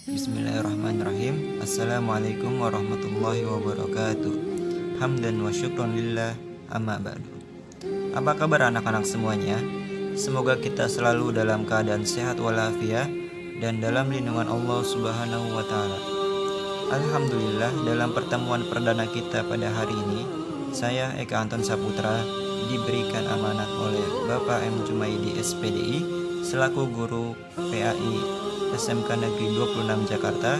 Bismillahirrahmanirrahim. Assalamualaikum warahmatullahi wabarakatuh. Hamdan wa syukron lillah, amma ba'du. Apa kabar anak-anak semuanya? Semoga kita selalu dalam keadaan sehat walafiat dan dalam lindungan Allah Subhanahu wa taala. Alhamdulillah, dalam pertemuan perdana kita pada hari ini, saya Eka Anton Saputra diberikan amanat oleh Bapak M. Jumaidi SPDI selaku guru PAI SMK Negeri 26 Jakarta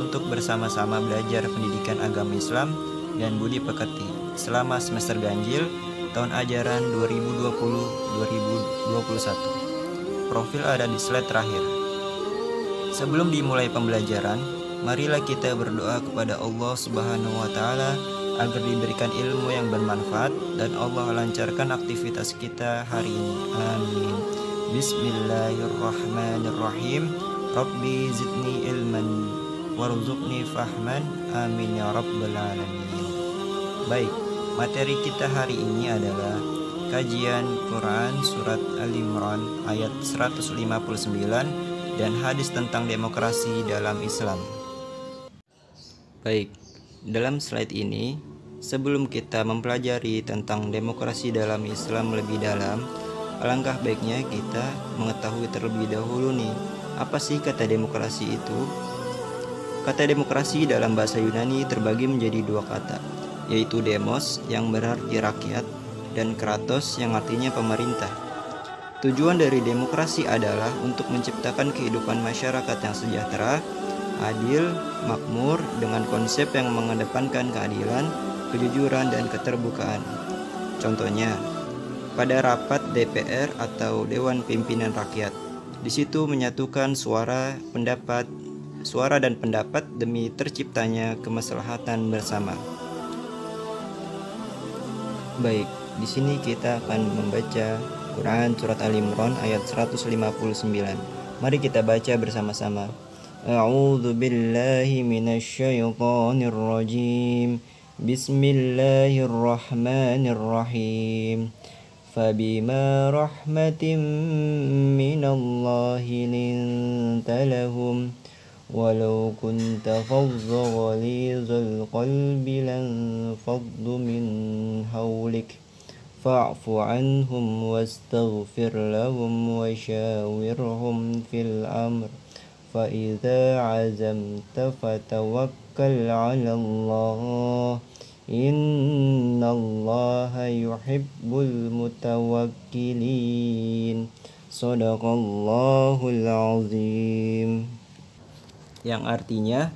untuk bersama-sama belajar pendidikan agama Islam dan budi pekerti selama semester ganjil tahun ajaran 2020-2021. Profil ada di slide terakhir. Sebelum dimulai pembelajaran, marilah kita berdoa kepada Allah Subhanahu wa taala agar diberikan ilmu yang bermanfaat dan Allah lancarkan aktivitas kita hari ini. Amin. Bismillahirrahmanirrahim. Rabbi zidni ilman warzuqni fahman, amin ya rabbal alamin. Baik, materi kita hari ini adalah kajian Quran surat Al-Imran ayat 159 dan hadis tentang demokrasi dalam Islam. Baik, dalam slide ini, sebelum kita mempelajari tentang demokrasi dalam Islam lebih dalam, alangkah baiknya kita mengetahui terlebih dahulu nih, apa sih kata demokrasi itu? Kata demokrasi dalam bahasa Yunani terbagi menjadi dua kata, yaitu demos yang berarti rakyat dan kratos yang artinya pemerintah. Tujuan dari demokrasi adalah untuk menciptakan kehidupan masyarakat yang sejahtera, adil, makmur dengan konsep yang mengedepankan keadilan, kejujuran, dan keterbukaan. Contohnya, pada rapat DPR atau Dewan Pimpinan Rakyat, di situ menyatukan suara dan pendapat demi terciptanya kemaslahatan bersama. Baik, di sini kita akan membaca Quran surat Al-Imran ayat 159. Mari kita baca bersama-sama. A'udzu billahi minasyaitonir rajim. Bismillahirrahmanirrahim. فبما رحمة من الله لنت لهم ولو كنت فظا غليظ القلب لانفضوا من حولك فاعف عنهم واستغفر لهم وشاورهم في الأمر فإذا عزمت فتوكل على الله Innallaha yuhibbul mutawakkilin. Shadaqallahul azim. Yang artinya,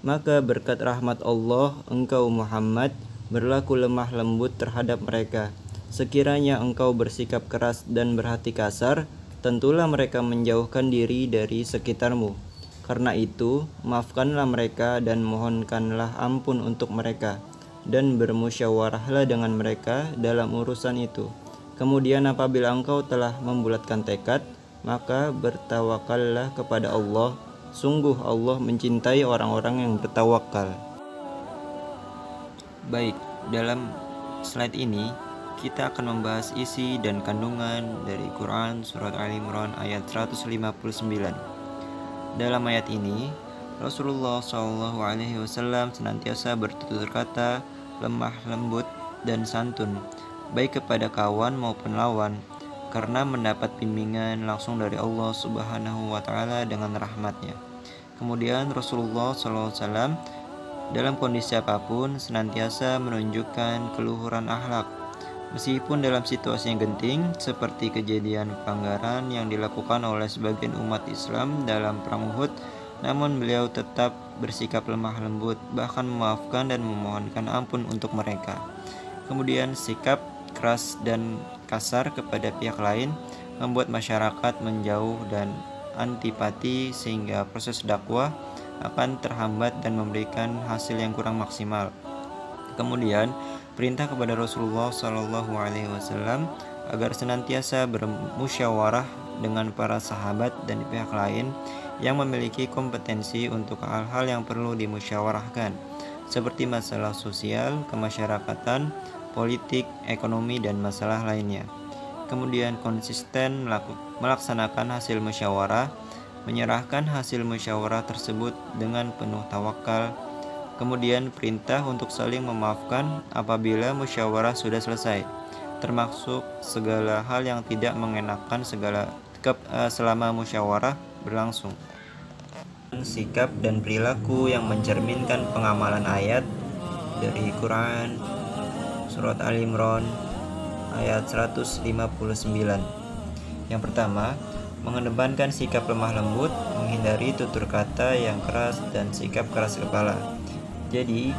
maka berkat rahmat Allah engkau Muhammad berlaku lemah lembut terhadap mereka. Sekiranya engkau bersikap keras dan berhati kasar, tentulah mereka menjauhkan diri dari sekitarmu. Karena itu, maafkanlah mereka dan mohonkanlah ampun untuk mereka, dan bermusyawarahlah dengan mereka dalam urusan itu. Kemudian apabila engkau telah membulatkan tekad, maka bertawakallah kepada Allah. Sungguh Allah mencintai orang-orang yang bertawakal. Baik, dalam slide ini kita akan membahas isi dan kandungan dari Quran surat Al-Imran ayat 159. Dalam ayat ini, Rasulullah SAW senantiasa bertutur kata lemah lembut dan santun, baik kepada kawan maupun lawan, karena mendapat bimbingan langsung dari Allah Subhanahu wa taala dengan rahmatnya. Kemudian Rasulullah SAW dalam kondisi apapun senantiasa menunjukkan keluhuran akhlak, meskipun dalam situasi yang genting seperti kejadian pelanggaran yang dilakukan oleh sebagian umat Islam dalam perang Uhud, namun beliau tetap bersikap lemah lembut, bahkan memaafkan dan memohonkan ampun untuk mereka. Kemudian sikap keras dan kasar kepada pihak lain membuat masyarakat menjauh dan antipati sehingga proses dakwah akan terhambat dan memberikan hasil yang kurang maksimal. Kemudian perintah kepada Rasulullah SAW agar senantiasa bermusyawarah dengan para sahabat dan pihak lain yang memiliki kompetensi untuk hal-hal yang perlu dimusyawarahkan, seperti masalah sosial, kemasyarakatan, politik, ekonomi, dan masalah lainnya. Kemudian konsisten melaksanakan hasil musyawarah menyerahkan hasil musyawarah tersebut dengan penuh tawakal. Kemudian perintah untuk saling memaafkan apabila musyawarah sudah selesai, termasuk segala hal yang tidak mengenakan selama musyawarah berlangsung. Sikap dan perilaku yang mencerminkan pengamalan ayat dari Quran Surat Ali Imran ayat 159. Yang pertama, mengedepankan sikap lemah lembut, menghindari tutur kata yang keras dan sikap keras kepala. Jadi,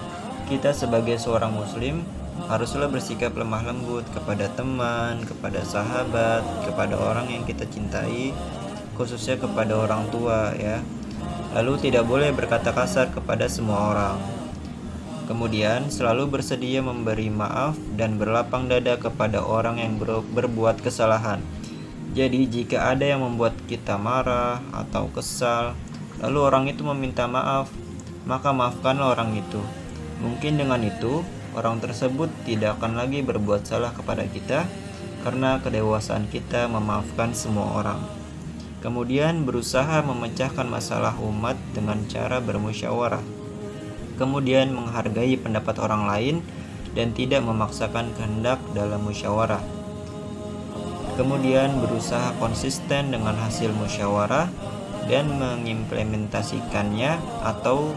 kita sebagai seorang muslim haruslah bersikap lemah lembut kepada teman, kepada sahabat, kepada orang yang kita cintai, khususnya kepada orang tua ya. Lalu tidak boleh berkata kasar kepada semua orang. Kemudian selalu bersedia memberi maaf dan berlapang dada kepada orang yang berbuat kesalahan. Jadi jika ada yang membuat kita marah atau kesal, lalu orang itu meminta maaf, maka maafkanlah orang itu. Mungkin dengan itu, orang tersebut tidak akan lagi berbuat salah kepada kita karena kedewasaan kita memaafkan semua orang. Kemudian berusaha memecahkan masalah umat dengan cara bermusyawarah. Kemudian menghargai pendapat orang lain dan tidak memaksakan kehendak dalam musyawarah. Kemudian berusaha konsisten dengan hasil musyawarah dan mengimplementasikannya atau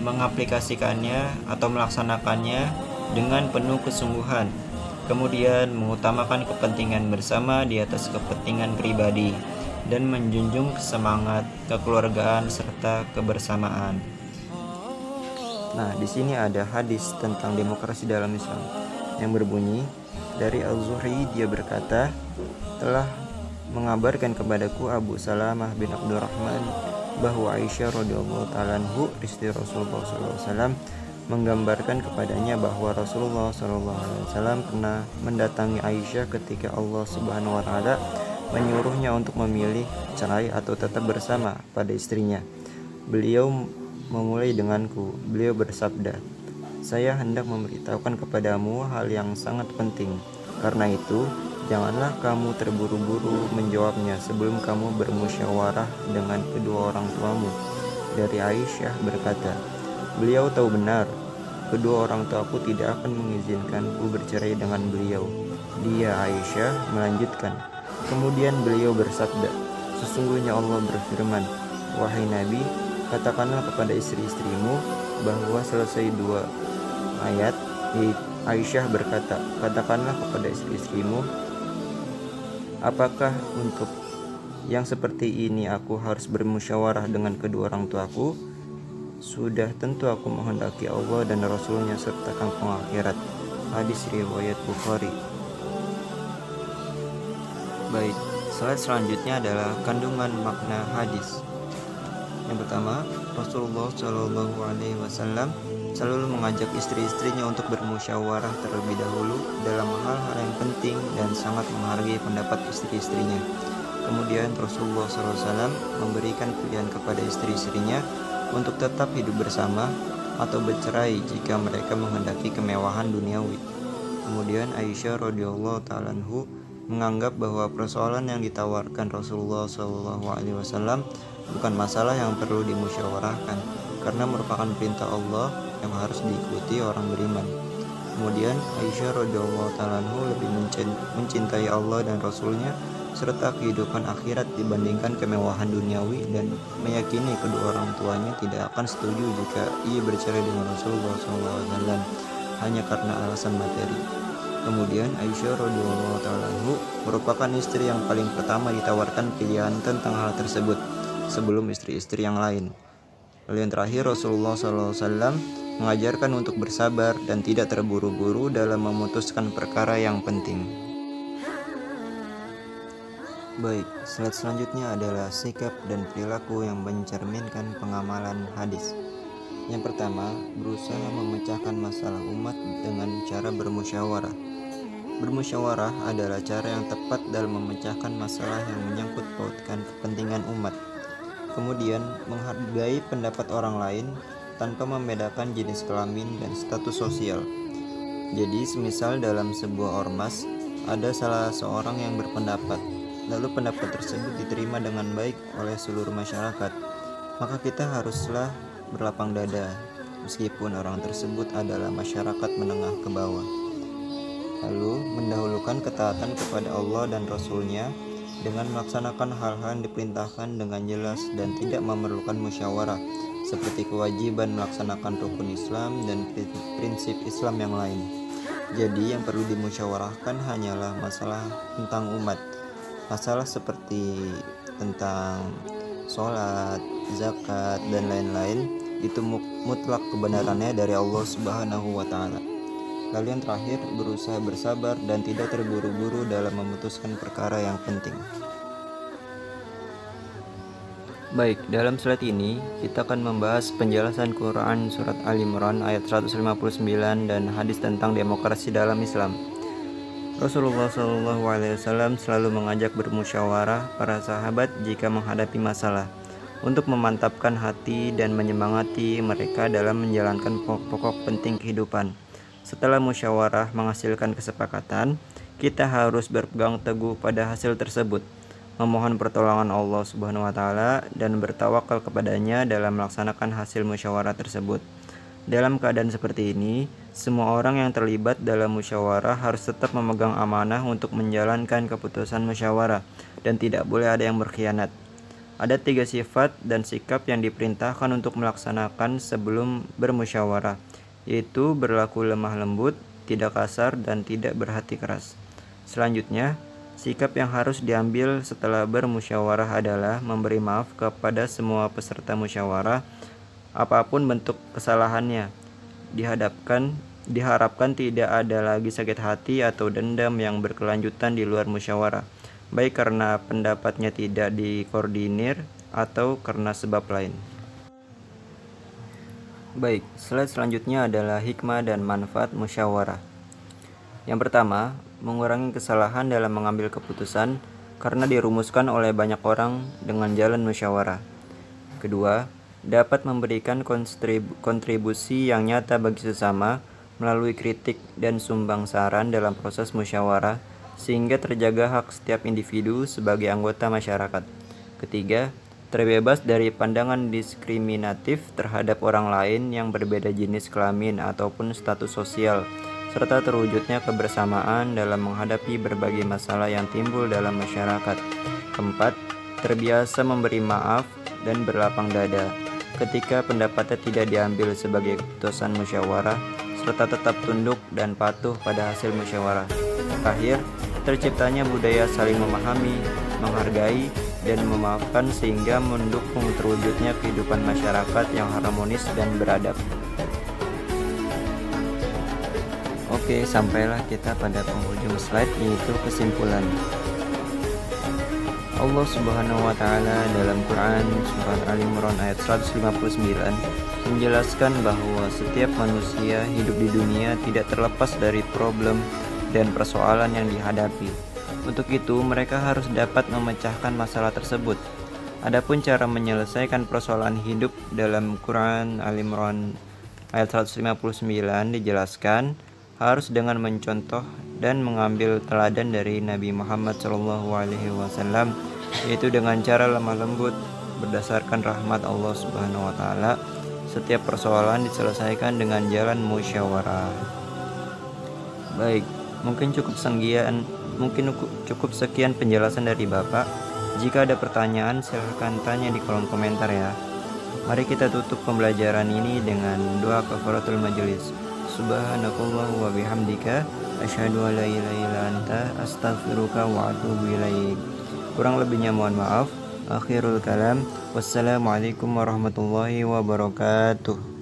mengaplikasikannya atau melaksanakannya dengan penuh kesungguhan. Kemudian mengutamakan kepentingan bersama di atas kepentingan pribadi dan menjunjung semangat kekeluargaan serta kebersamaan. Nah, di sini ada hadis tentang demokrasi dalam Islam yang berbunyi dari Al-Zuhri, dia berkata, telah mengabarkan kepadaku Abu Salamah bin Abdurrahman bahwa Aisyah radhiyallahu ta'ala anhu, istri Rasulullah SAW, menggambarkan kepadanya bahwa Rasulullah SAW pernah mendatangi Aisyah ketika Allah Subhanahu wa Ta'ala menyuruhnya untuk memilih cerai atau tetap bersama pada istrinya. Beliau memulai denganku. Beliau bersabda, saya hendak memberitahukan kepadamu hal yang sangat penting. Karena itu, janganlah kamu terburu-buru menjawabnya sebelum kamu bermusyawarah dengan kedua orang tuamu. Dari Aisyah berkata, beliau tahu benar, kedua orang tuaku tidak akan mengizinkanku bercerai dengan beliau. Dia Aisyah melanjutkan, kemudian beliau bersabda, sesungguhnya Allah berfirman, wahai Nabi, katakanlah kepada istri-istrimu bahwa selesai 2 ayat. Aisyah berkata, katakanlah kepada istri-istrimu, apakah untuk yang seperti ini aku harus bermusyawarah dengan kedua orang tuaku? Sudah tentu aku menghendaki Allah dan Rasulnya serta kampung akhirat. Hadis riwayat Bukhari. Baik, slide selanjutnya adalah kandungan makna hadis. Yang pertama, Rasulullah Shallallahu Alaihi Wasallam selalu mengajak istri-istrinya untuk bermusyawarah terlebih dahulu dalam hal-hal yang penting dan sangat menghargai pendapat istri-istrinya. Kemudian Rasulullah SAW memberikan pilihan kepada istri-istrinya untuk tetap hidup bersama atau bercerai jika mereka menghendaki kemewahan duniawi. Kemudian Aisyah radhiyallahu ta'ala anhu menganggap bahwa persoalan yang ditawarkan Rasulullah SAW bukan masalah yang perlu dimusyawarahkan karena merupakan perintah Allah yang harus diikuti orang beriman. Kemudian Aisyah radhiyallahu ta'ala anhu lebih mencintai Allah dan Rasulnya serta kehidupan akhirat dibandingkan kemewahan duniawi dan meyakini kedua orang tuanya tidak akan setuju jika ia bercerai dengan Rasulullah SAW hanya karena alasan materi. Kemudian Aisyah radhiyallahu ta'ala anhu merupakan istri yang paling pertama ditawarkan pilihan tentang hal tersebut sebelum istri-istri yang lain. Lalu yang terakhir, Rasulullah SAW mengajarkan untuk bersabar dan tidak terburu-buru dalam memutuskan perkara yang penting. Baik, slide selanjutnya adalah sikap dan perilaku yang mencerminkan pengamalan hadis. Yang pertama, berusaha memecahkan masalah umat dengan cara bermusyawarah. Bermusyawarah adalah cara yang tepat dalam memecahkan masalah yang menyangkut pautkan kepentingan umat. Kemudian, menghargai pendapat orang lain tanpa membedakan jenis kelamin dan status sosial. Jadi, semisal dalam sebuah ormas ada salah seorang yang berpendapat, lalu pendapat tersebut diterima dengan baik oleh seluruh masyarakat, maka kita haruslah berlapang dada, meskipun orang tersebut adalah masyarakat menengah ke bawah. Lalu mendahulukan ketaatan kepada Allah dan Rasul-Nya dengan melaksanakan hal-hal yang diperintahkan dengan jelas dan tidak memerlukan musyawarah, seperti kewajiban melaksanakan rukun Islam dan prinsip Islam yang lain. Jadi yang perlu dimusyawarahkan hanyalah masalah tentang umat. Masalah seperti tentang sholat, zakat, dan lain-lain itu mutlak kebenarannya dari Allah Subhanahu wa Ta'ala. Lalu yang terakhir, berusaha bersabar dan tidak terburu-buru dalam memutuskan perkara yang penting. Baik, dalam slide ini kita akan membahas penjelasan Quran Surat Ali Imran ayat 159 dan hadis tentang demokrasi dalam Islam. Rasulullah SAW selalu mengajak bermusyawarah para sahabat jika menghadapi masalah, untuk memantapkan hati dan menyemangati mereka dalam menjalankan pokok-pokok penting kehidupan. Setelah musyawarah menghasilkan kesepakatan, kita harus berpegang teguh pada hasil tersebut, memohon pertolongan Allah Subhanahu wa Ta'ala dan bertawakal kepadanya dalam melaksanakan hasil musyawarah tersebut. Dalam keadaan seperti ini, semua orang yang terlibat dalam musyawarah harus tetap memegang amanah untuk menjalankan keputusan musyawarah dan tidak boleh ada yang berkhianat. Ada 3 sifat dan sikap yang diperintahkan untuk melaksanakan sebelum bermusyawarah, yaitu berlaku lemah lembut, tidak kasar, dan tidak berhati keras. Selanjutnya, sikap yang harus diambil setelah bermusyawarah adalah memberi maaf kepada semua peserta musyawarah, apapun bentuk kesalahannya. Diharapkan tidak ada lagi sakit hati atau dendam yang berkelanjutan di luar musyawarah, baik karena pendapatnya tidak dikoordinir atau karena sebab lain. Baik, slide selanjutnya adalah hikmah dan manfaat musyawarah. Yang pertama, mengurangi kesalahan dalam mengambil keputusan karena dirumuskan oleh banyak orang dengan jalan musyawarah. Kedua, dapat memberikan kontribusi yang nyata bagi sesama melalui kritik dan sumbang saran dalam proses musyawarah, sehingga terjaga hak setiap individu sebagai anggota masyarakat. Ketiga, terbebas dari pandangan diskriminatif terhadap orang lain yang berbeda jenis kelamin ataupun status sosial, serta terwujudnya kebersamaan dalam menghadapi berbagai masalah yang timbul dalam masyarakat. Keempat, terbiasa memberi maaf dan berlapang dada ketika pendapatnya tidak diambil sebagai keputusan musyawarah, serta tetap tunduk dan patuh pada hasil musyawarah. Terakhir, terciptanya budaya saling memahami, menghargai, dan memaafkan sehingga mendukung terwujudnya kehidupan masyarakat yang harmonis dan beradab. Oke, sampailah kita pada penghujung slide, yaitu kesimpulan. Allah Subhanahu wa Ta'ala dalam Quran Surat Ali Imran ayat 159 menjelaskan bahwa setiap manusia hidup di dunia tidak terlepas dari problem dan persoalan yang dihadapi. Untuk itu, mereka harus dapat memecahkan masalah tersebut. Adapun cara menyelesaikan persoalan hidup dalam Quran Ali Imran ayat 159 dijelaskan harus dengan mencontoh dan mengambil teladan dari Nabi Muhammad SAW, yaitu dengan cara lemah lembut berdasarkan rahmat Allah Subhanahu wa Ta'ala. Setiap persoalan diselesaikan dengan jalan musyawarah. Baik, mungkin cukup sekian penjelasan dari Bapak. Jika ada pertanyaan, silahkan tanya di kolom komentar ya. Mari kita tutup pembelajaran ini dengan doa kafaratul majelis. Subhanakallah wa bihamdika asyhadu an la ilaha illa anta astaghfiruka wa atubu ilaik. Kurang lebihnya mohon maaf. Akhirul kalam. Wassalamualaikum warahmatullahi wabarakatuh.